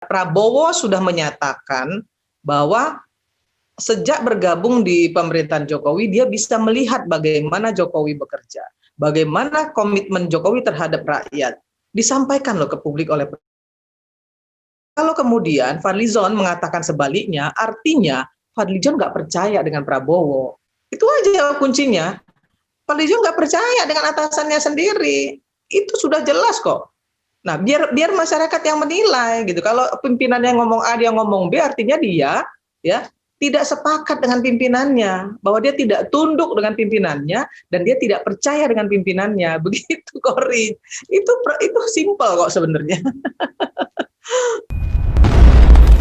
Prabowo sudah menyatakan bahwa sejak bergabung di pemerintahan Jokowi, dia bisa melihat bagaimana Jokowi bekerja, bagaimana komitmen Jokowi terhadap rakyat. Disampaikan loh ke publik oleh. Kalau kemudian Fadlizon mengatakan sebaliknya, artinya Fadlizon nggak percaya dengan Prabowo. Itu aja kuncinya. Fadlizon nggak percaya dengan atasannya sendiri. Itu sudah jelas kok. Nah, biar masyarakat yang menilai gitu. Kalau pimpinannya ngomong A, dia ngomong B, artinya dia ya tidak sepakat dengan pimpinannya, bahwa dia tidak tunduk dengan pimpinannya dan dia tidak percaya dengan pimpinannya. Begitu, Kori. Itu simpel kok sebenarnya.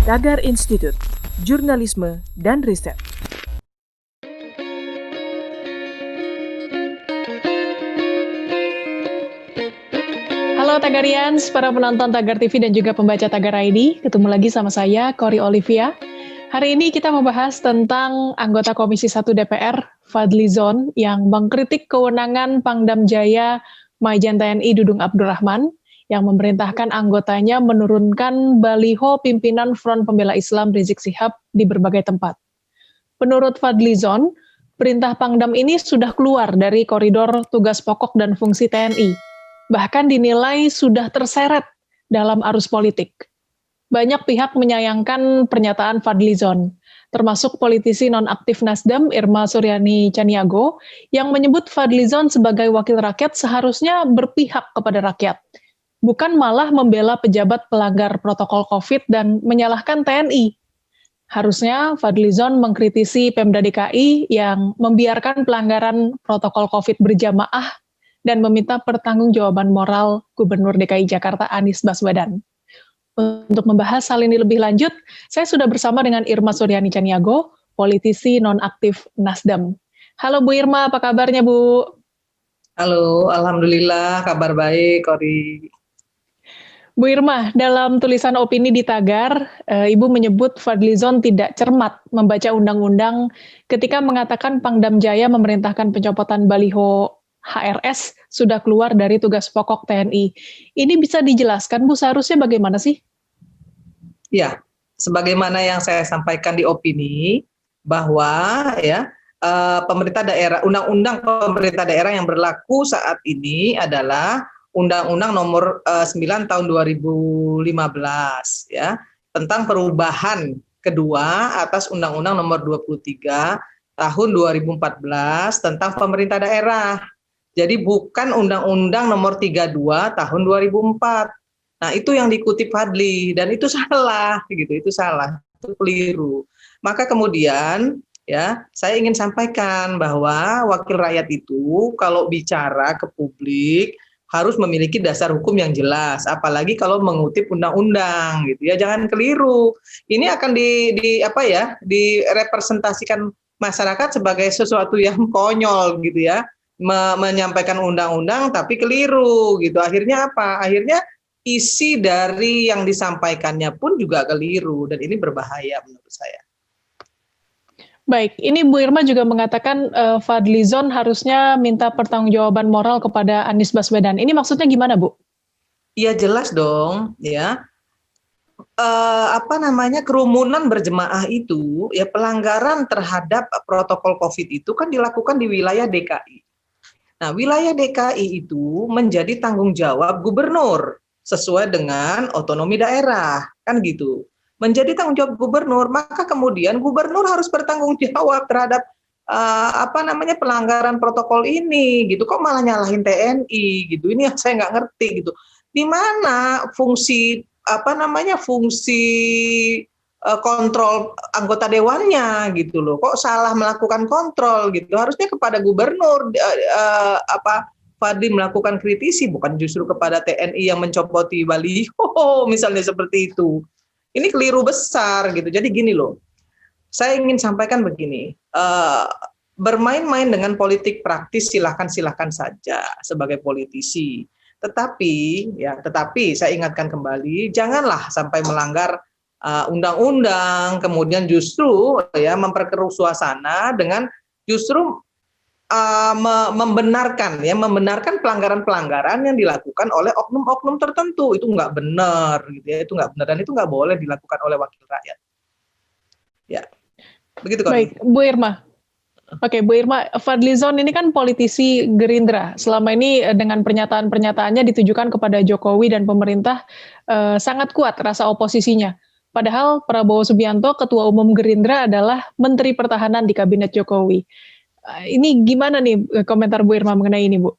Tagar Institut Jurnalisme dan Riset. Halo Tagarians, para penonton Tagar TV dan juga pembaca Tagar ID. Ketemu lagi sama saya, Kori Olivia. Hari ini kita membahas tentang anggota Komisi 1 DPR, Fadlizon, yang mengkritik kewenangan Pangdam Jaya Majen TNI Dudung Abdurrahman, yang memerintahkan anggotanya menurunkan baliho pimpinan Front Pembela Islam Rizik Syihab di berbagai tempat. Menurut Fadlizon, perintah Pangdam ini sudah keluar dari koridor tugas pokok dan fungsi TNI. Bahkan dinilai sudah terseret dalam arus politik. Banyak pihak menyayangkan pernyataan Fadlizon, termasuk politisi nonaktif Nasdem Irma Suryani Chaniago, yang menyebut Fadlizon sebagai wakil rakyat seharusnya berpihak kepada rakyat, bukan malah membela pejabat pelanggar protokol COVID dan menyalahkan TNI. Harusnya Fadlizon mengkritisi Pemda DKI yang membiarkan pelanggaran protokol COVID berjamaah dan meminta pertanggungjawaban moral Gubernur DKI Jakarta Anies Baswedan. Untuk membahas hal ini lebih lanjut, saya sudah bersama dengan Irma Suryani Chaniago, politisi nonaktif Nasdem. Halo Bu Irma, apa kabarnya Bu? Halo, alhamdulillah kabar baik, Kori. Bu Irma, dalam tulisan opini di Tagar, Ibu menyebut Fadlizon tidak cermat membaca undang-undang ketika mengatakan Pangdam Jaya memerintahkan pencopotan baliho HRS sudah keluar dari tugas pokok TNI. Ini bisa dijelaskan, Bu, seharusnya bagaimana sih? Ya, sebagaimana yang saya sampaikan di opini, bahwa ya pemerintah daerah, undang-undang pemerintah daerah yang berlaku saat ini adalah Undang-Undang Nomor 9 Tahun 2015 ya, tentang perubahan kedua atas Undang-Undang Nomor 23 Tahun 2014 tentang pemerintah daerah. Jadi bukan Undang-Undang Nomor 32 Tahun 2004. Nah, itu yang dikutip Fadli dan itu salah gitu, itu salah, itu keliru. Maka kemudian ya, saya ingin sampaikan bahwa wakil rakyat itu kalau bicara ke publik harus memiliki dasar hukum yang jelas, apalagi kalau mengutip undang-undang gitu ya, jangan keliru. Ini akan direpresentasikan masyarakat sebagai sesuatu yang konyol gitu ya. Menyampaikan undang-undang tapi keliru gitu. Akhirnya apa? Akhirnya isi dari yang disampaikannya pun juga keliru dan ini berbahaya menurut saya. Baik, ini Bu Irma juga mengatakan Fadlizon harusnya minta pertanggungjawaban moral kepada Anies Baswedan. Ini maksudnya gimana, Bu? Iya jelas dong, ya. Kerumunan berjemaah itu ya, pelanggaran terhadap protokol COVID itu kan dilakukan di wilayah DKI. Nah, wilayah DKI itu menjadi tanggung jawab gubernur sesuai dengan otonomi daerah, kan gitu. Menjadi tanggung jawab gubernur, maka kemudian gubernur harus bertanggung jawab terhadap pelanggaran protokol ini, gitu. Kok malah nyalahin TNI, gitu. Ini yang saya nggak ngerti, gitu. Di mana fungsi kontrol anggota dewannya gitu loh, kok salah melakukan kontrol gitu, harusnya kepada gubernur Fadli melakukan kritisi, bukan justru kepada TNI yang mencopoti baliho misalnya seperti itu. Ini keliru besar gitu. Jadi gini loh, saya ingin sampaikan begini, bermain-main dengan politik praktis silahkan saja sebagai politisi, tetapi saya ingatkan kembali, janganlah sampai melanggar undang-undang, kemudian justru ya memperkeruh suasana dengan justru membenarkan pelanggaran-pelanggaran yang dilakukan oleh oknum-oknum tertentu. Itu nggak benar, gitu ya. Itu nggak benar dan itu nggak boleh dilakukan oleh wakil rakyat. Ya, begitu kan. Baik, Bu Irma. Oke, Bu Irma, Fadlizon ini kan politisi Gerindra. Selama ini dengan pernyataan-pernyataannya ditujukan kepada Jokowi dan pemerintah sangat kuat rasa oposisinya. Padahal Prabowo Subianto, Ketua Umum Gerindra, adalah Menteri Pertahanan di Kabinet Jokowi. Ini gimana nih komentar Bu Irma mengenai ini, Bu?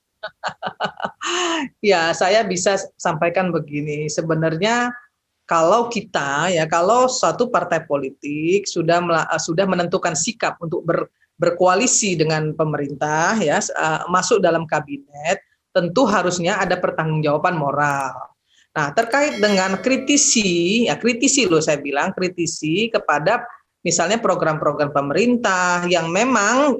Ya, saya bisa sampaikan begini. Sebenarnya kalau suatu partai politik sudah menentukan sikap untuk berkoalisi dengan pemerintah, ya, masuk dalam kabinet, tentu harusnya ada pertanggungjawaban moral. Nah, terkait dengan kritisi kepada misalnya program-program pemerintah yang memang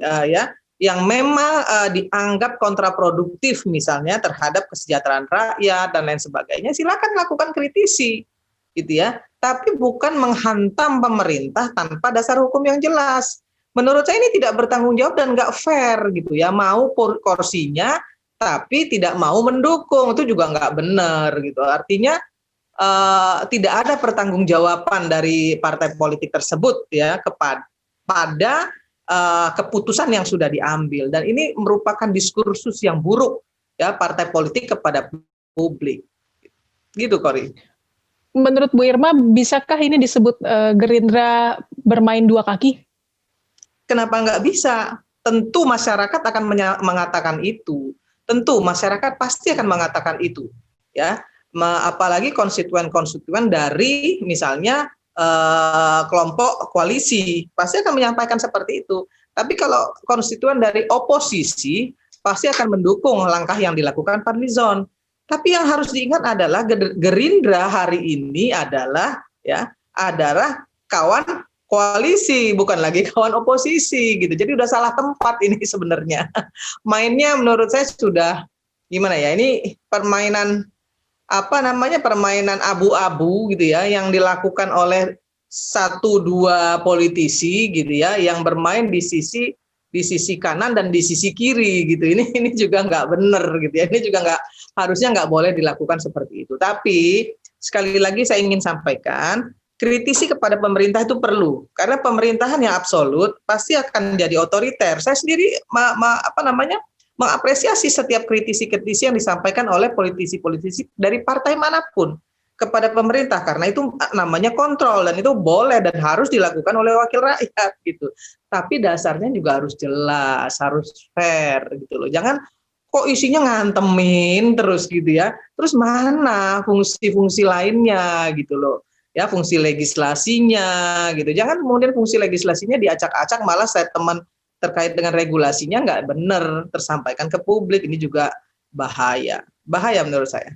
dianggap kontraproduktif misalnya terhadap kesejahteraan rakyat dan lain sebagainya, silakan lakukan kritisi, gitu ya. Tapi bukan menghantam pemerintah tanpa dasar hukum yang jelas. Menurut saya ini tidak bertanggung jawab dan nggak fair, gitu ya. Mau kursinya tapi tidak mau mendukung, itu juga nggak benar, gitu. Artinya tidak ada pertanggungjawaban dari partai politik tersebut ya pada keputusan yang sudah diambil, dan ini merupakan diskursus yang buruk ya partai politik kepada publik. Gitu, Kori. Menurut Bu Irma, bisakah ini disebut Gerindra bermain dua kaki? Kenapa nggak bisa? Tentu masyarakat akan mengatakan itu. Tentu masyarakat pasti akan mengatakan itu, ya. Apalagi konstituen-konstituen dari misalnya kelompok koalisi pasti akan menyampaikan seperti itu. Tapi kalau konstituen dari oposisi pasti akan mendukung langkah yang dilakukan Fadlizon. Tapi yang harus diingat adalah Gerindra hari ini adalah kawan koalisi, bukan lagi kawan oposisi, gitu. Jadi udah salah tempat ini sebenarnya. Mainnya menurut saya sudah gimana ya? Ini permainan abu-abu gitu ya, yang dilakukan oleh 1-2 politisi gitu ya, yang bermain di sisi kanan dan di sisi kiri gitu. Ini juga nggak benar gitu ya. Ini juga harusnya nggak boleh dilakukan seperti itu. Tapi sekali lagi saya ingin sampaikan, kritisi kepada pemerintah itu perlu, karena pemerintahan yang absolut pasti akan jadi otoriter. Saya sendiri mengapresiasi setiap kritisi-kritisi yang disampaikan oleh politisi-politisi dari partai manapun kepada pemerintah, karena itu namanya kontrol dan itu boleh dan harus dilakukan oleh wakil rakyat gitu. Tapi dasarnya juga harus jelas, harus fair gitu loh. Jangan kok isinya ngantemin terus gitu ya. Terus mana fungsi-fungsi lainnya gitu loh. Ya, fungsi legislasinya gitu. Jangan kemudian fungsi legislasinya diacak-acak, malah statement terkait dengan regulasinya nggak benar tersampaikan ke publik. Ini juga bahaya menurut saya.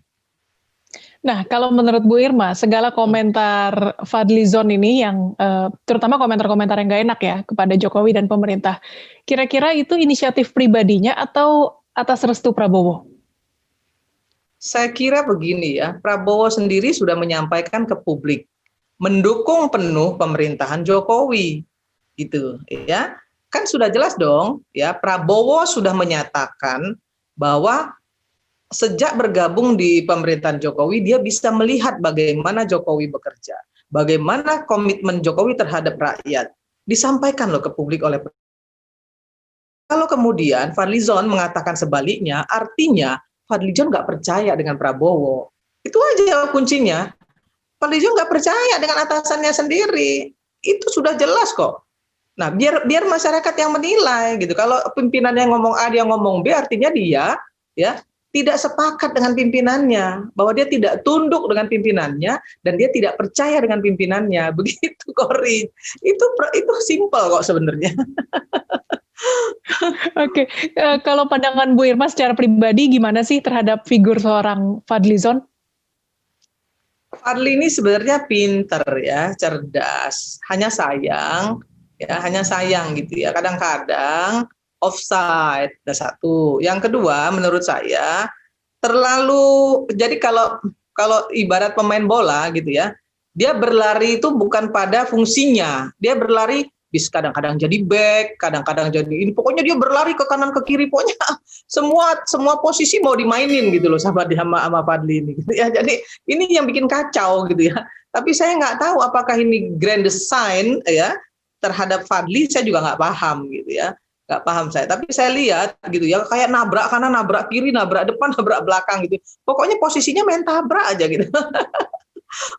Nah, kalau menurut Bu Irma, segala komentar Fadlizon ini yang terutama komentar-komentar yang nggak enak ya kepada Jokowi dan pemerintah, kira-kira itu inisiatif pribadinya atau atas restu Prabowo? Saya kira begini ya, Prabowo sendiri sudah menyampaikan ke publik mendukung penuh pemerintahan Jokowi, gitu ya. Kan sudah jelas dong ya, Prabowo sudah menyatakan bahwa sejak bergabung di pemerintahan Jokowi dia bisa melihat bagaimana Jokowi bekerja, bagaimana komitmen Jokowi terhadap rakyat, disampaikan loh ke publik oleh. Kalau kemudian Fadlizon mengatakan sebaliknya, artinya Fadlizon nggak percaya dengan Prabowo. Itu aja kuncinya. Fadlizon nggak percaya dengan atasannya sendiri. Itu sudah jelas kok. Nah, biar masyarakat yang menilai gitu. Kalau pimpinannya ngomong A, dia ngomong B, artinya dia ya tidak sepakat dengan pimpinannya, bahwa dia tidak tunduk dengan pimpinannya dan dia tidak percaya dengan pimpinannya. Begitu, Kori. Itu simpel kok sebenarnya. Oke, kalau pandangan Bu Irma secara pribadi gimana sih terhadap figur seorang Fadlizon? Fadli ini sebenarnya pinter ya, cerdas. Hanya sayang gitu ya. Kadang-kadang offside, ada satu. Yang kedua, menurut saya jadi kalau ibarat pemain bola gitu ya, dia berlari itu bukan pada fungsinya, dia berlari kadang-kadang jadi back, kadang-kadang jadi ini, pokoknya dia berlari ke kanan ke kiri, pokoknya semua posisi mau dimainin gitu loh sama Fadli ini gitu ya. Jadi ini yang bikin kacau gitu ya. Tapi saya nggak tahu apakah ini grand design ya terhadap Fadli, saya juga nggak paham gitu ya. Nggak paham saya, tapi saya lihat gitu ya, kayak nabrak kanan, nabrak kiri, nabrak depan, nabrak belakang gitu. Pokoknya posisinya main tabrak aja gitu.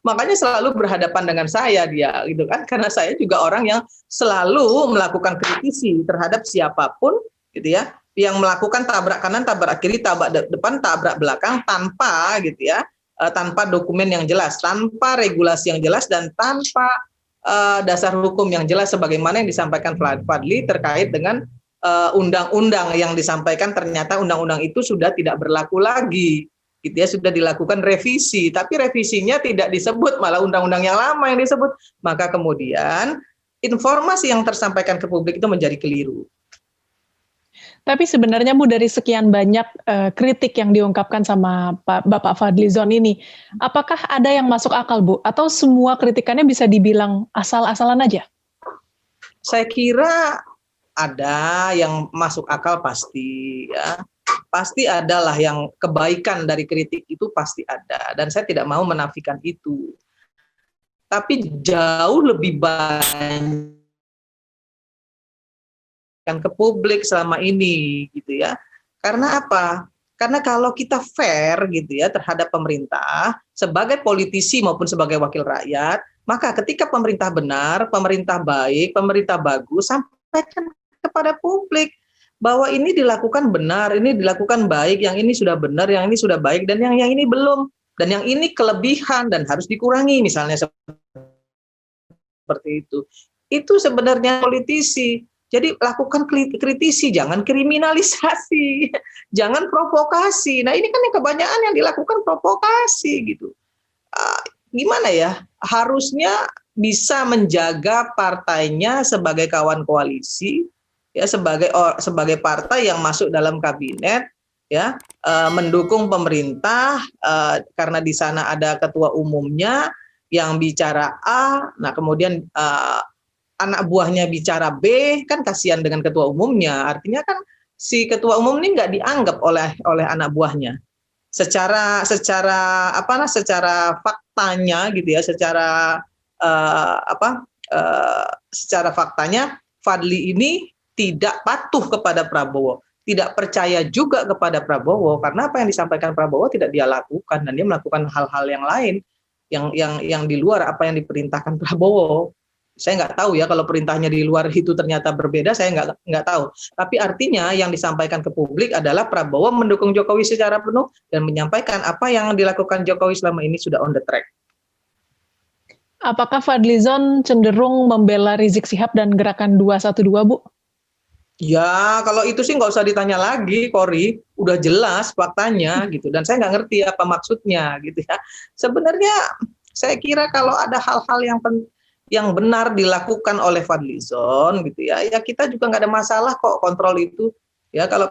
Makanya selalu berhadapan dengan saya dia gitu kan, karena saya juga orang yang selalu melakukan kritisi terhadap siapapun gitu ya, yang melakukan tabrak kanan, tabrak kiri, tabrak depan, tabrak belakang tanpa gitu ya, tanpa dokumen yang jelas, tanpa regulasi yang jelas, dan tanpa dasar hukum yang jelas, sebagaimana yang disampaikan Fadli terkait dengan undang-undang yang disampaikan. Ternyata undang-undang itu sudah tidak berlaku lagi gitu ya, sudah dilakukan revisi, tapi revisinya tidak disebut, malah undang-undang yang lama yang disebut. Maka kemudian informasi yang tersampaikan ke publik itu menjadi keliru. Tapi sebenarnya Bu, dari sekian banyak kritik yang diungkapkan sama Bapak Fadlizon ini, apakah ada yang masuk akal Bu? Atau semua kritikannya bisa dibilang asal-asalan aja? Saya kira ada yang masuk akal pasti ya. Pasti adalah yang kebaikan dari kritik itu pasti ada. Dan saya tidak mau menafikan itu. Tapi jauh lebih banyak ke publik selama ini gitu ya. Karena apa? Karena kalau kita fair gitu ya terhadap pemerintah sebagai politisi maupun sebagai wakil rakyat, maka ketika pemerintah benar, pemerintah baik, pemerintah bagus, sampaikan kepada publik bahwa ini dilakukan benar, ini dilakukan baik, yang ini sudah benar, yang ini sudah baik, dan yang ini belum, dan yang ini kelebihan dan harus dikurangi, misalnya seperti itu. Itu sebenarnya politisi. Jadi lakukan kritisi, jangan kriminalisasi, jangan provokasi. Nah ini kan yang kebanyakan yang dilakukan provokasi gitu. Gimana ya? Harusnya bisa menjaga partainya sebagai kawan koalisi, ya sebagai partai yang masuk dalam kabinet, ya mendukung pemerintah karena di sana ada ketua umumnya yang bicara A, nah kemudian anak buahnya bicara B, kan kasihan dengan ketua umumnya. Artinya kan si ketua umum ini nggak dianggap oleh anak buahnya. Secara faktanya gitu ya, secara faktanya Fadli ini tidak patuh kepada Prabowo, tidak percaya juga kepada Prabowo, karena apa yang disampaikan Prabowo tidak dia lakukan, dan dia melakukan hal-hal yang lain yang di luar apa yang diperintahkan Prabowo. Saya nggak tahu ya kalau perintahnya di luar itu ternyata berbeda, saya nggak tahu. Tapi artinya yang disampaikan ke publik adalah Prabowo mendukung Jokowi secara penuh dan menyampaikan apa yang dilakukan Jokowi selama ini sudah on the track. Apakah Fadlizon cenderung membela Rizik Syihab dan gerakan 212, Bu? Ya, kalau itu sih nggak usah ditanya lagi, Kori. Udah jelas faktanya gitu. Dan saya nggak ngerti apa maksudnya gitu ya. Sebenarnya saya kira kalau ada hal-hal yang benar dilakukan oleh Fadlizon gitu ya, ya kita juga nggak ada masalah kok kontrol itu. Ya kalau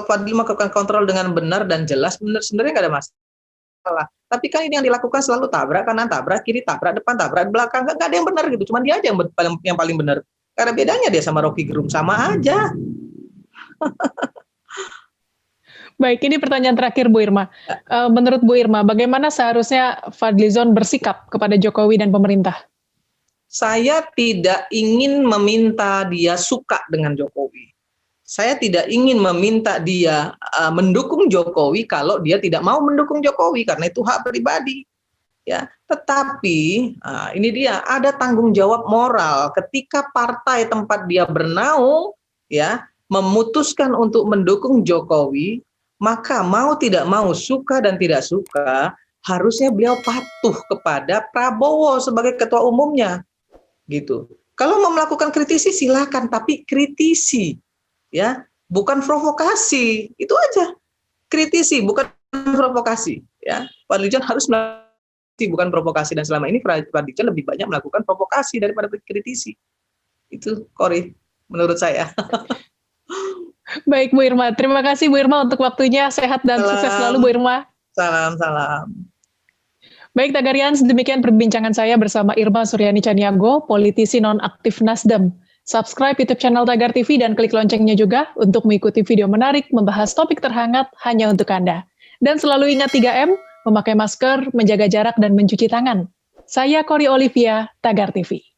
Fadli melakukan kontrol dengan benar dan jelas, sebenarnya nggak ada masalah. Tapi kan ini yang dilakukan selalu tabrak kanan, tabrak kiri, tabrak depan, tabrak belakang, nggak ada yang benar gitu. Cuman dia aja yang paling benar. Karena bedanya dia sama Rocky Gerung sama aja. Baik, ini pertanyaan terakhir Bu Irma. Menurut Bu Irma, bagaimana seharusnya Fadlizon bersikap kepada Jokowi dan pemerintah? Saya tidak ingin meminta dia suka dengan Jokowi. Saya tidak ingin meminta dia mendukung Jokowi kalau dia tidak mau mendukung Jokowi, karena itu hak pribadi. Ya, tetapi ini dia, ada tanggung jawab moral ketika partai tempat dia bernaung ya memutuskan untuk mendukung Jokowi, maka mau tidak mau, suka dan tidak suka, harusnya beliau patuh kepada Prabowo sebagai ketua umumnya. Gitu. Kalau mau melakukan kritisi silakan, tapi kritisi ya, bukan provokasi. Itu aja. Kritisi bukan provokasi ya. Fadlizon harus melakukan bukan provokasi, dan selama ini Fadlizon lebih banyak melakukan provokasi daripada kritisi. Itu Kori menurut saya. Baik Bu Irma, terima kasih Bu Irma untuk waktunya, sehat dan sukses selalu Bu Irma. Salam. Baik Tagarians, demikian perbincangan saya bersama Irma Suryani Caniago, politisi nonaktif Nasdem. Subscribe YouTube channel Tagar TV dan klik loncengnya juga untuk mengikuti video menarik membahas topik terhangat hanya untuk Anda. Dan selalu ingat 3M, memakai masker, menjaga jarak, dan mencuci tangan. Saya Kori Olivia, Tagar TV.